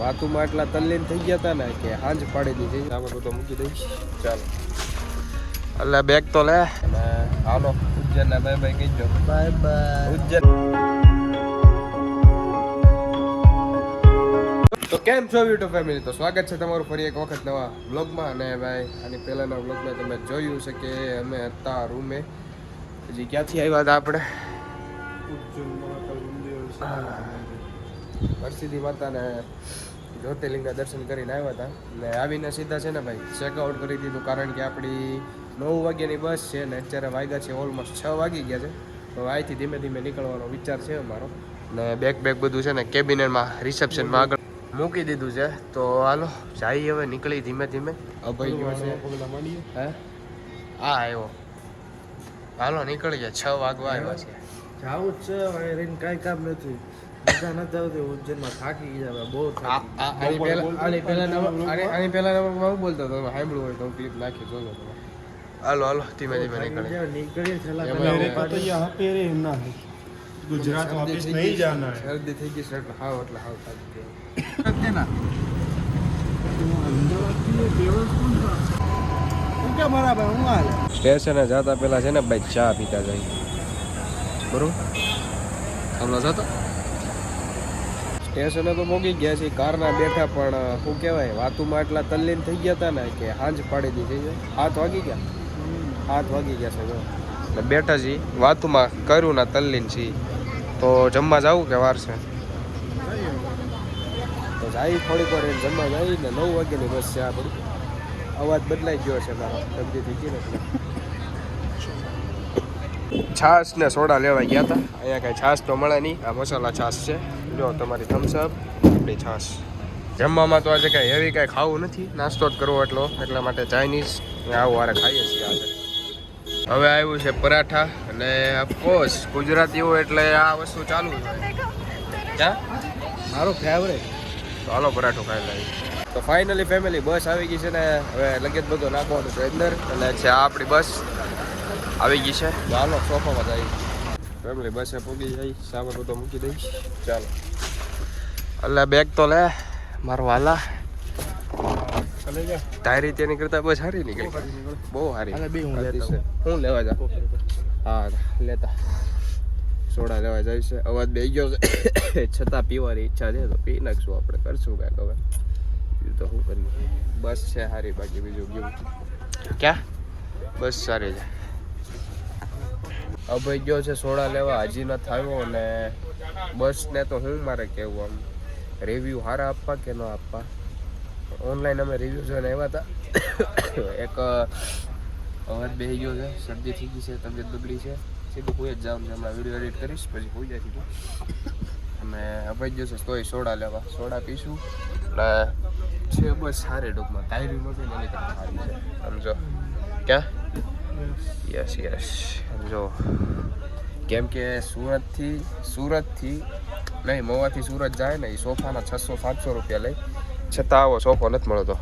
વાતુમાં એટલા તલ્લીન થઈ ગયા હતા ને કે હાંજ પાડી દીધી. આમાં બધો મૂકી દઈશ. ચાલો એટલે બેગ તો લે અને હાલો ઉજ્જૈન ના બાય બાય કહીજો. Bye bye Ujjain. તો કેમ છો યુટ્યુબ ફેમિલી? તો સ્વાગત છે તમારું ફરી એક વખત નવા વ્લોગમાં. અને ભાઈ આની પહેલાના વ્લોગમાં તમે જોયું છે કે અમે હતા રૂમે. હજી ક્યાંથી આવ્યા હતા આપણે? પરસિદ્ધિ માતાને જ્યોતિર્લિંગના દર્શન કરીને આવ્યા હતા. ને આવીને સીધા છે ને ભાઈ ચેકઆઉટ કરી દીધું, કારણ કે આપણી 9 વાગ્યાની બસ છે ને અત્યારે વાગ્યા છે ઓલમોસ્ટ 6 વાગી ગયા છે. તો અહીંથી ધીમે ધીમે નીકળવાનો વિચાર છે અમારો. ને બેગ બધું છે ને કેબિનેટમાં રિસેપ્શનમાં આગળ મૂકી દીધું છે. તો હાલો જઈએ હવે, નીકળી ધીમે ધીમે. અભય ગયો છે. હે હા આવ્યો. હાલો નીકળી ગયા, 6 વાગવા આવ્યા છે. જાવું જ છે હવે, રહીને કાંઈ કામ નથી. મજા નથી આવતી ઉજ્જૈનમાં, થાકી ગયા બહુ. આની પહેલા હું બોલતો હતો, સાંભળ્યું હોય તો હું ક્લિપ નાખી જોજો તમે. હાલો હાલો ધીમે ધીમે નીકળી गुजरात वापस नहीं जाना है। શરદી થઈ ગઈ છે એટલે હાવ થાકી ગયો. સ્ટેશને જતા પેલા છે ને ભાઈ ચા પીતા જાય બરોબર. હમણાં જતો સ્ટેશને તો પોગી ગયા છે, કારના બેઠા, પણ શું કહેવાય વાતુમાં એટલા તલ્લીન થઈ ગયા હતા ને કે હાંજ પાડી દીધી છે. 7 વાગી ગયા છે જો. એટલે બેઠા છીએ વાતુમાં, કર્યું ના તલ્લીન છીએ. તો જમવા જાવું કે વાર છે? તો જાય થોડીક વાર જમવા જાય ને. 9 વાગ્યાની બસ છે આપણી. અવાજ બદલાઈ ગયો છે મારો, શરદી થઈ ગઈ ને. છાશ ને સોડા લેવા ગયા હતા. અહીંયા કાંઈ છાશ તો મળે નહીં. આ મસાલા છાશ છે જો, તમારી થમ્સઅપ, આપણી છાશ. જમવામાં તો આજે કાંઈ હેવી કાંઈ ખાવું નથી, નાસ્તો જ કરવો એટલા માટે ચાઇનીઝ આવું વારે ખાઈએ છીએ આજે. હવે આવ્યું છે પરાઠા, અને ઓફકોર્સ ગુજરાતીઓ એટલે આ વસ્તુ ચાલુ જ હોય. ક્યાં મારો ફેવરેટ. તો હાલો પરાઠો ખાઈ લઈએ. તો ફાઇનલી ફેમિલી બસ આવી ગઈ છે ને. હવે લગેજ બધું નાખવાનું છે અંદર, અને છે આ આપણી બસ આવી ગઈ છે. તો હાલો સોફામાં જ આવી ફેમિલી, બસે પૂગી જાય, સામાન બધો મૂકી દઈશ. ચાલો એટલે બેગ તો લે મારો વાલા. તારી તેની કરતા બસ સારી નીકળી, બહુ સારી. હું લેવા જા? હા લેતા સોડા લેવા જાય છે. અવાજ બે ગયો છે છતાં પીવાની ઈચ્છા છે તો પી નાખશું આપણે. કરશું કાંઈક હવે, બીજું તો શું કરીએ. બસ છે સારી, બાકી બીજું ગયું ક્યાં. બસ સારી છે. અભય ગયો છે સોડા લેવા, હજી નથી આવ્યો. અને બસને તો હું મારે કહેવું, આમ રિવ્યૂ સારા આપવા કે ન આપવા. ઓનલાઈન અમે રિવ્યૂ જોઈને આવ્યા હતા. એક અવાજ બેસી ગયો છે, શરદી થઈ ગઈ છે, તબિયત બગડી છે. સીધું કોઈ જ જાઉં છે, હમણાં વિડીયો એડિટ કરીશ પછી હોઈ જાય સીધું. અને અપાઈ ગયો છે તોય સોડા લેવા, સોડા પીશું. એટલે છે બસ સારી ટૂંકમાં. તાયરી નથી ને એની કરતાં સારી છે સમજો. ક્યાં યસ સમજો. કેમ કે સુરતથી નહીં, મવાથી સુરત જાય ને એ સોફાના 600-700 રૂપિયા લઈ, છતાં આવો સોફો નથી મળતો.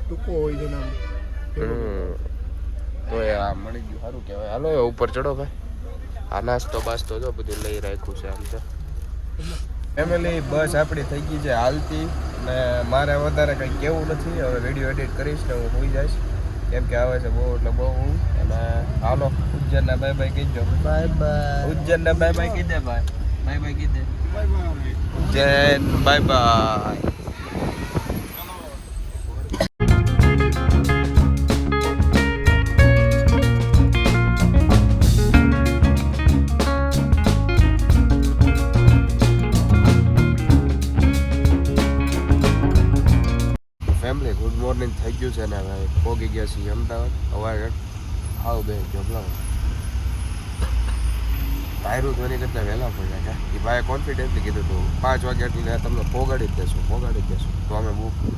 ટૂંકો હોય છે નામ. તો એ આ મળી ગયું, સારું કહેવાય. હાલો એ ઉપર ચડો ભાઈ. આ નાસ્તો બાસ્તો જો બધું લઈ રાખ્યું છે આમ છે. ફેમિલી બસ આપણી થઈ ગઈ છે હાલતી, ને મારે વધારે કંઈ કહેવું નથી. હવે વિડીયો એડિટ કરીશ ને હું હોઈ જઈશ, કેમ કે આવે છે બહુ એટલે બહુ. અને હાલો ઉજ્જૈનના બાય બાય કહીજો. બાય બાય ઉજ્જૈનના બાય બાય કીધે ભાઈ. બાય બાય કીધે. Ujjain bye bye. Family good morning થઈ ગયું છે ને. હવે પહોંચી ગયા છીએ અમદાવાદ. હવારે આવ બે જોબલાવ તાયરું ધોની કરતાં વહેલા પડ્યા કે એ ભાઈ કોન્ફિડન્સલી કીધું હતું 5 વાગે એટલે તમને પહોંચાડી જ દેશું. તો અમે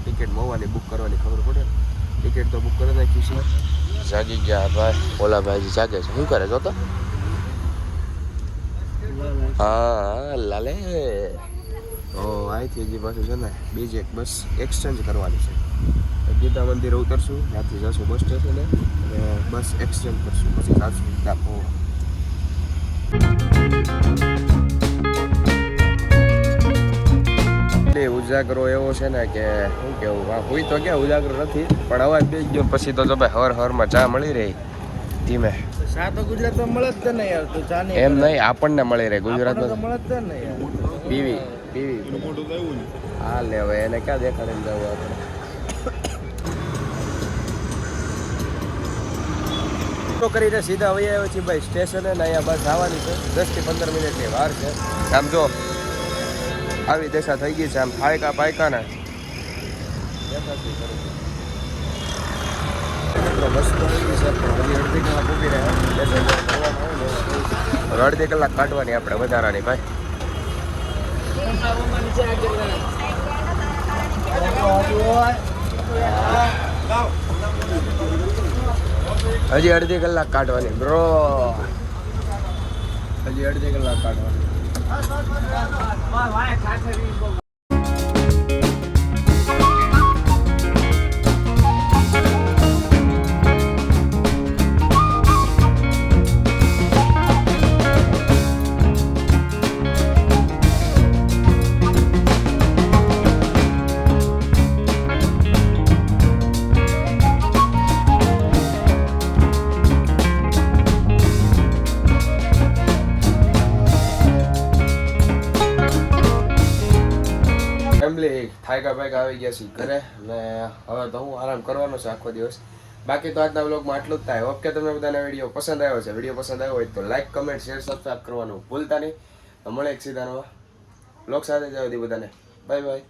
ટિકિટ મોવાની બુક કરવાની ખબર પડે. ટિકિટ તો બુક કરી નાખી છે. જાગી ગયા ભાઈ, ઓલા ભાઈ જાગે છે. શું કરે જો તો? હા લાલે. તો અહીંથી હજી પાછું છે ને બીજી એક બસ એક્સચેન્જ કરવાની છે. ગીતા મંદિરે ઉતરશું, ત્યાંથી જશું બસ સ્ટેશને અને બસ એક્સચેન્જ કરશું, પછી જશું ડાપો. ફેમિલી ઉજાગરો એવો છે ને કે શું કેવું આ હોય તો ક્યાં ઉજાગરો નથી પણ અવાજ બેસી ગયો પછી તો જો ભાઈ હરમાં ચા મળી રહી ધીમે શા તો ગુજરાતમાં મળે જ છે ને યાર તો ચા નહીં એમ નહીં આપણને મળી રહે ગુજરાતમાં તો મળે જ છે ને યાર પીવી મોટું થયું ને હા લે હવે એને ક્યાં દેખાડીને જવું આપણે તો કરીને સીધા વહી આવ્યો છીએ ભાઈ સ્ટેશને ને અહીંયા બસ આવવાની છે 10 થી 15 મિનિટની વાર છે આમ જો આવી દશા થઈ ગઈ છે આમ ફાયકા પાયકા ને બસ તો આવી ગઈ છે પણ હજી અડધી કલાક ઊભી રહે અડધી કલાક કાઢવાની આપણે વધારાની ભાઈ હજી અડધી કલાક કાઢવાની બ્રો હજી અડધી કલાક કાઢવાની ફેમિલી થાયકા પાયકા આવી ગયા છે ઘરે ને હવે તો હું આરામ કરવાનો છે આખો દિવસ બાકી તો આજના વ્લોગમાં આટલું જ થાય ઓકે તમને બધાને વિડીયો પસંદ આવ્યો છે વિડીયો પસંદ આવ્યો હોય તો લાઈક કમેન્ટ શેર સબસ્ક્રાઈબ કરવાનું ભૂલતા નહીં મળે એક સીધા નવા વ્લોગ સાથે જ આવતી બધાને બાય બાય